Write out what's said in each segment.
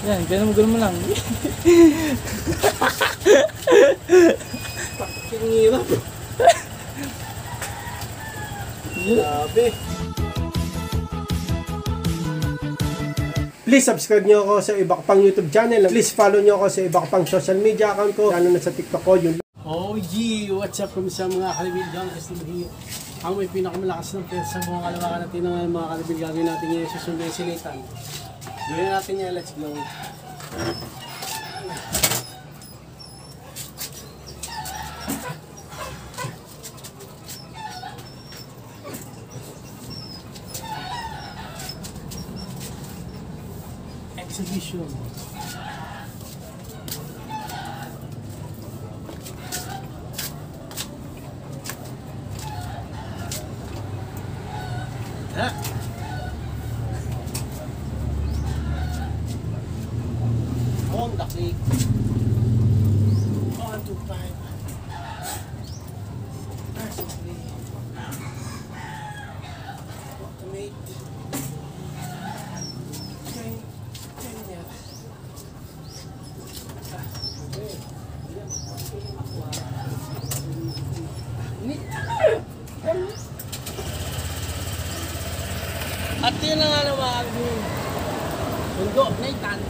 Yan, ganun mo lang. Paking hirap. Grabe. Please subscribe nyo ako sa iba ko pang YouTube channel. Please follow nyo ako sa iba ko pang social media account ko. Lalo na sa TikTok ko. Yun. Oh gee, what's up sa mga kalibigan? Ang may pinakamalakas ng pesa sa mga kalawakan natin ng mga kalibigan. Gagawin natin yung susunod si Nathan. Gawin natin yan, let's go. Exhibition. Ha? Honda Click 125 Personally Automate at yun na nga naman Sundo, Nathan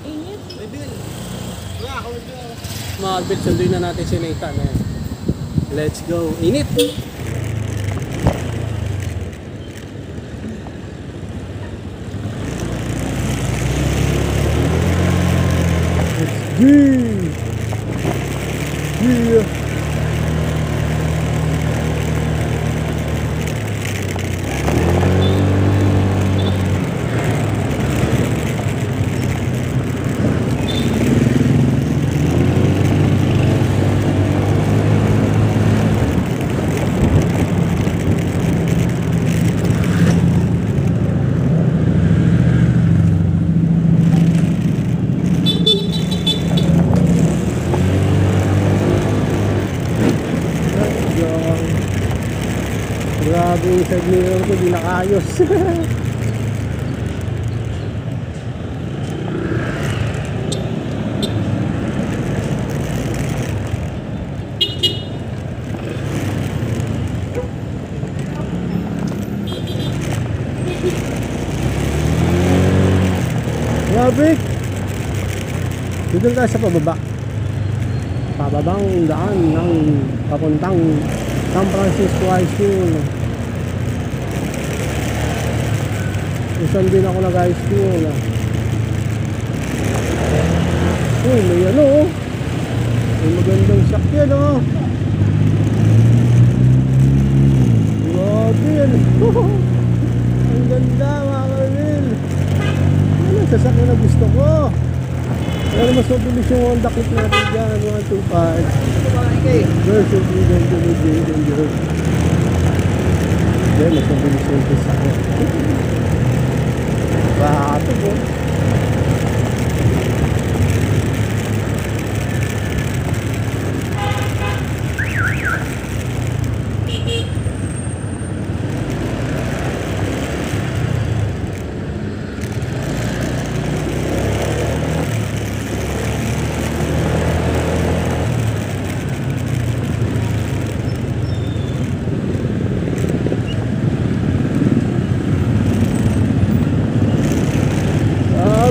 Init Bill Wala ako Bill mga Bill, sunduin na natin si Nathan Let's go Init Yeah. Grabe yung side mirror ko, di nakayos. Grabe! Dito tayo sa pababa. Pababang daan ng papuntang San Francisco High School. Isan din ako nag-high school. Oh, may ano oh. May magandang sakyan oh. Grabe yan. Ang ganda mga karil. Yan ang sasakyan na gusto ko. Pero mas mabilis yung Honda Click natin dyan. 125 version 3.2 Yan, mas mabilis yung sasakyan. Bato po.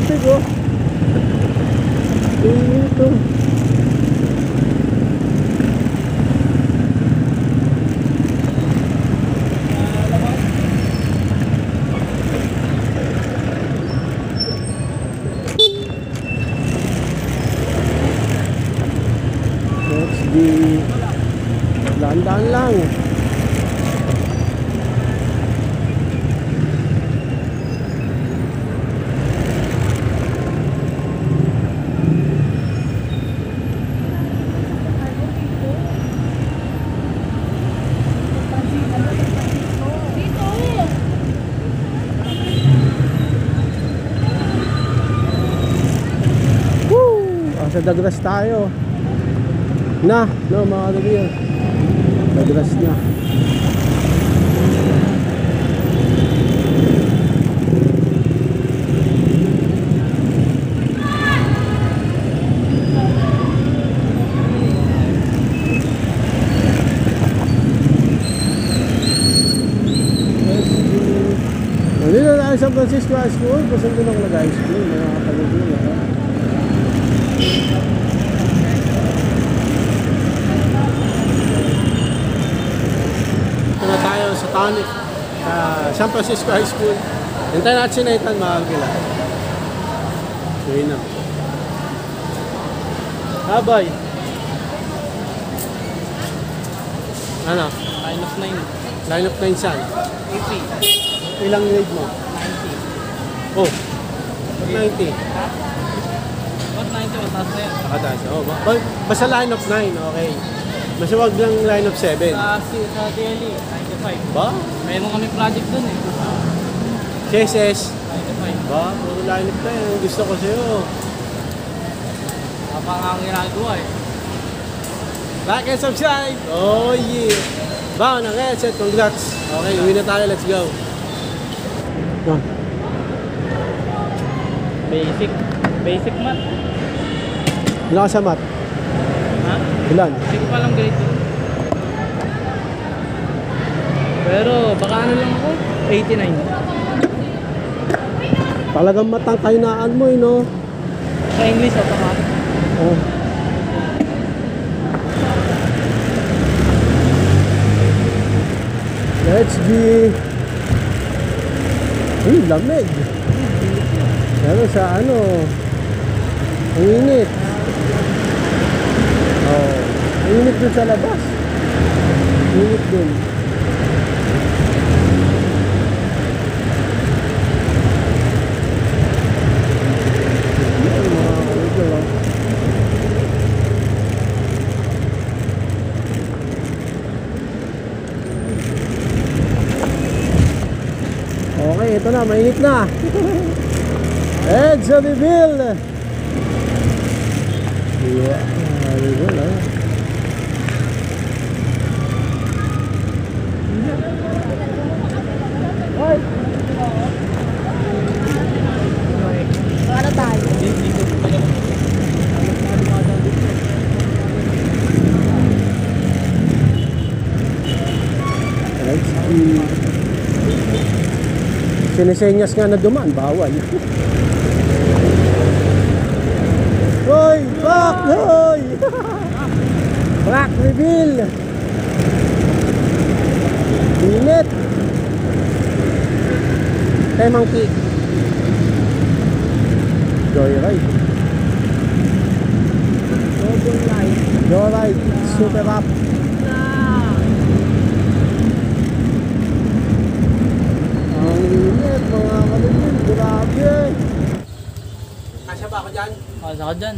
Ito. Ito. Let's be dahan-dahan lang. Sa Dagras tayo na, no mga kaibigan, Dagras na. Dito tayo sa San Francisco High School. Gusto ko nang nag-high school. Mga kapatid ko na. Ito na tayo sa Tonic. Sa San Francisco High School. Hintayin natin si Nathan, mahal kila. Uwi na. Habay. Ano? Line of 9. Line of 9 saan? AP. Ilang grade mo? 90. Oh. 90. What 90? Mataas na yan. Nakataas. Oh, basta line of 9, okay. Basta wag lang line of 7. Sa DLE, 95. Ba? Meron kami project dun eh. CSS. 95. Ba? Puro line of 9. Ang gusto ko sa'yo. Kapag ang ginagawa eh. Like and subscribe! Oh yeah! Bao na kaya, set, congrats! Okay, uwi na tayo, let's go! Basic. Basic math. Ilan ka sa mat? Ha? Ilan? Hindi ko pa alam grade 2. Pero baka ano lang ako? 89. Talagang matang kainaan mo, no? Sa English, automatic. Oh. Let's be... lamig. Pero sa ano, ang init. Oh, ang init dun sa labas. Init dun. Yan, mga kuligol, oh. Okay, ito na, mainit na. Eggs of the bill. Yeah, reveal, ah. Hoy. Ano tayo? Let's see. Sinesenyas nga na dumaan, bawal. Hoy! Back! Hoy! Black reveal! Init! Temang kick. Joyride. Joyride. Super up. Ang init, mga kalibin. Grabe. Kasya ba ako dyan? Kasa ka dyan.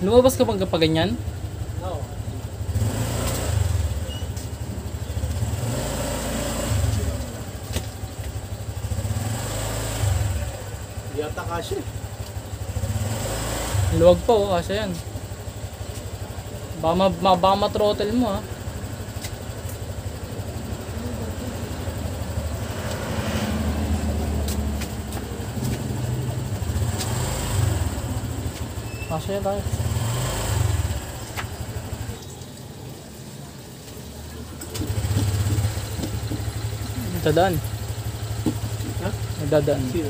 Lumabas ka pag ganyan? Oo. Hindi ata kasya. Luwag pa oh, kasi yan. Baka ma-throttle mo ha. Kasya tayo. Dadaan. Ha? Dadaan. Sino?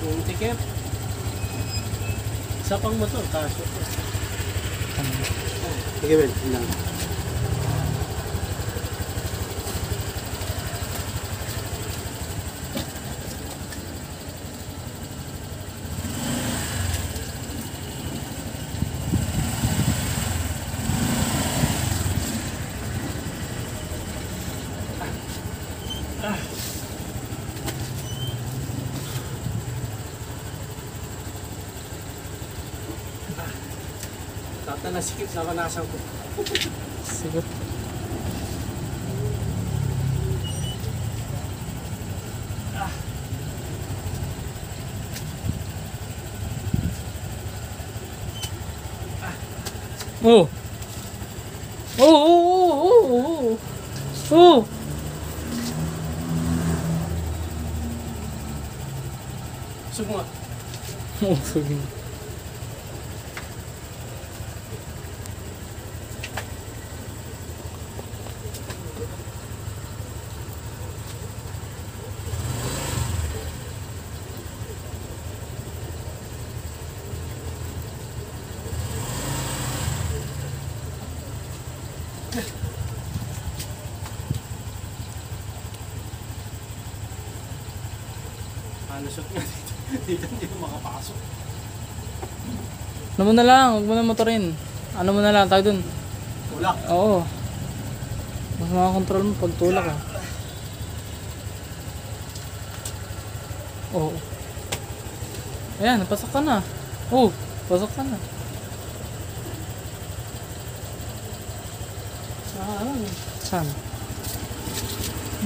Yung tiket. Isa pang motor, kasya. Sige, well, lang. Tata na sikip sa kanasan ko. Sige. Oh. Oh. Sumo nga. Oh, sige. Nalusot nga dito. Dito hindi ko makapasok. Ano mo na lang, huwag mo na motorin. Ano mo na lang, tawag dun. Tulak. Oo. Mas makakontrol mo pag tulak ah. Oo. Ayan, pasok ka na. Oo, pasok ka na. Saan?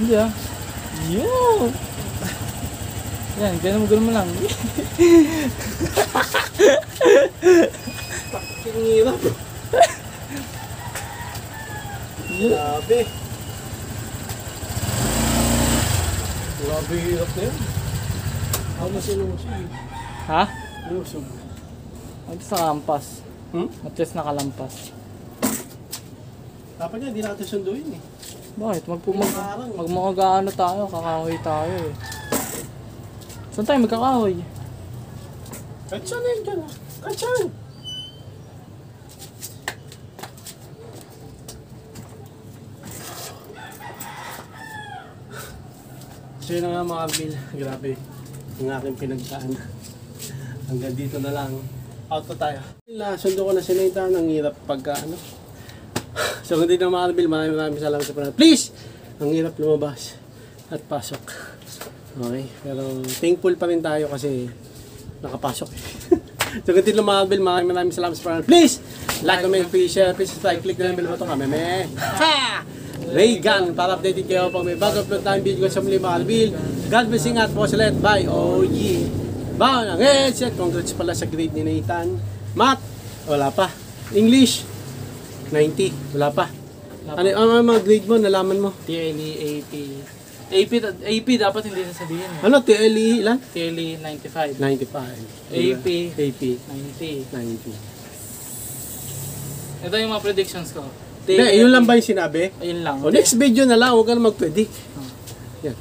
Hindi ah. Yo! Yan, ganun mo lang. Ang hirap. Grabe. Grabe hirap na yun. Ako mas ilusog eh. Ha? Ilusog. At sa kalampas. Hmm? At least nakalampas. Dapat niya, hindi natin sunduin eh. Bakit? Magmamag-ano tayo, kakahoy tayo eh. Saan tayo magkakahoy? Kahit saan na yun dyan ah. Kahit saan. So yun na nga mga Bill. Grabe. Ang aking pinagdaan. Hanggang dito na lang. Out na tayo. Sundo ko na si Nathan. Ang hirap pagka ano. So kung dito na mga Bill, maraming salamat sa panahon. Please! Ang hirap lumabas at pasok. Okay, pero thankful pa rin tayo kasi nakapasok eh. So kung dito na mga Bill, maraming salamat sa panahon. Please! Like, comment, please share, please subscribe, click na yung bell button kami. Ha! Ray Gun, para updated kayo pag may bago upload tayong video sa muli mga Bill. God bless, ingat po sila. Bye. Oh yeah. Bawa ng headset. Congrats pala sa grade ni Nathan. Math, wala pa. English, 90, wala pa. Ano mga grade mo, nalaman mo? TLE, AP. AP dapat hindi sasabihin eh. Ano, TLE ilan? TLE 95. 95. AP. AP. 90. 90. Ito yung mga predictions ko. Hindi, yun lang ba yung sinabi? Ayun lang. O next video na lang, huwag ka na mag-predict. Yan.